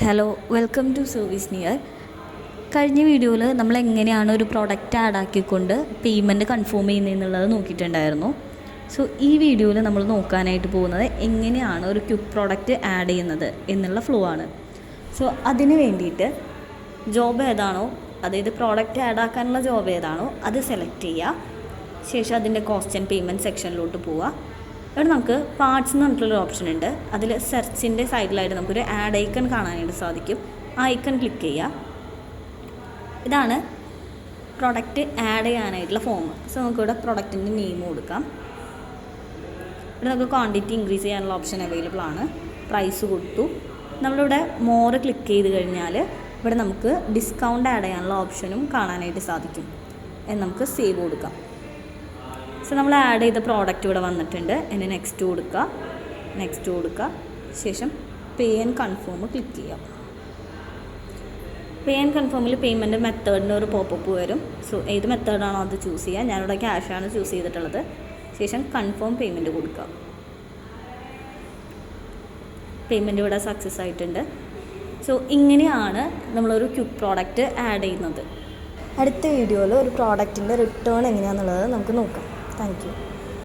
Hello, welcome to service near. കഴിഞ്ഞ വീഡിയോയിൽ നമ്മൾ എങ്ങനെയാണ് ഒരു പ്രോഡക്റ്റ് ആഡ് ആക്കിക്കൊണ്ട് പേയ്മെൻറ്റ് കൺഫേം ചെയ്യുന്നതെന്നുള്ളത് നോക്കിയിട്ടുണ്ടായിരുന്നു. സോ ഈ വീഡിയോയിൽ നമ്മൾ നോക്കാനായിട്ട് പോകുന്നത് എങ്ങനെയാണ് ഒരു ക്വിക്ക് പ്രോഡക്റ്റ് ആഡ് ചെയ്യുന്നത് എന്നുള്ള ഫ്ലോ ആണ്. സോ അതിന് വേണ്ടിയിട്ട് ജോബ് ഏതാണോ, അതായത് പ്രോഡക്റ്റ് ആഡ് ആക്കാനുള്ള ജോബ് ഏതാണോ അത് സെലക്ട് ചെയ്യുക. ശേഷം അതിൻ്റെ കോസ്റ്റ് ആൻഡ് പേയ്മെൻറ്റ് സെക്ഷനിലോട്ട് പോവുക. ഇവിടെ നമുക്ക് പാർട്സ് എന്ന് പറഞ്ഞിട്ടുള്ളൊരു ഓപ്ഷൻ ഉണ്ട്. അതിൽ സെർച്ചിൻ്റെ സൈഡിലായിട്ട് നമുക്കൊരു ആഡ് ഐക്കൺ കാണാനായിട്ട് സാധിക്കും. ആ ഐക്കൺ ക്ലിക്ക് ചെയ്യുക. ഇതാണ് പ്രൊഡക്റ്റ് ആഡ് ചെയ്യാനായിട്ടുള്ള ഫോം. സോ നമുക്കിവിടെ പ്രൊഡക്റ്റിൻ്റെ നെയിം കൊടുക്കാം. ഇവിടെ നമുക്ക് ക്വാണ്ടിറ്റി ഇൻക്രീസ് ചെയ്യാനുള്ള ഓപ്ഷൻ അവൈലബിൾ ആണ്. പ്രൈസ് കൊടുത്തു. നമ്മളിവിടെ മോർ ക്ലിക്ക് ചെയ്ത് കഴിഞ്ഞാൽ ഇവിടെ നമുക്ക് ഡിസ്കൗണ്ട് ആഡ് ചെയ്യാനുള്ള ഓപ്ഷനും കാണാനായിട്ട് സാധിക്കും. നമുക്ക് സേവ് കൊടുക്കാം. സോ നമ്മൾ ആഡ് ചെയ്ത പ്രോഡക്റ്റ് ഇവിടെ വന്നിട്ടുണ്ട്. ഇനി നെക്സ്റ്റ് കൊടുക്കുക. ശേഷം പേ ആൻഡ് കൺഫേം ക്ലിക്ക് ചെയ്യാം. പേ ആൻഡ് കൺഫേമിൽ പേയ്മെൻറ്റ് മെത്തേഡിൻ്റെ ഒരു പോപ്പപ്പ് വരും. സോ ഏത് മെത്തേഡാണോ അത് ചൂസ് ചെയ്യുക. ഞാനിവിടെ ക്യാഷാണ് ചൂസ് ചെയ്തിട്ടുള്ളത്. ശേഷം കൺഫേം പേയ്മെൻറ്റ് കൊടുക്കുക. പേയ്മെൻറ്റ് ഇവിടെ സക്സസ് ആയിട്ടുണ്ട്. സോ ഇങ്ങനെയാണ് നമ്മളൊരു ക്വിക്ക് പ്രോഡക്റ്റ് ആഡ് ചെയ്യുന്നത്. അടുത്ത വീഡിയോയിൽ ഒരു പ്രോഡക്റ്റിൻ്റെ റിട്ടേൺ എങ്ങനെയാണെന്നുള്ളത് നമുക്ക് നോക്കാം. Thank you.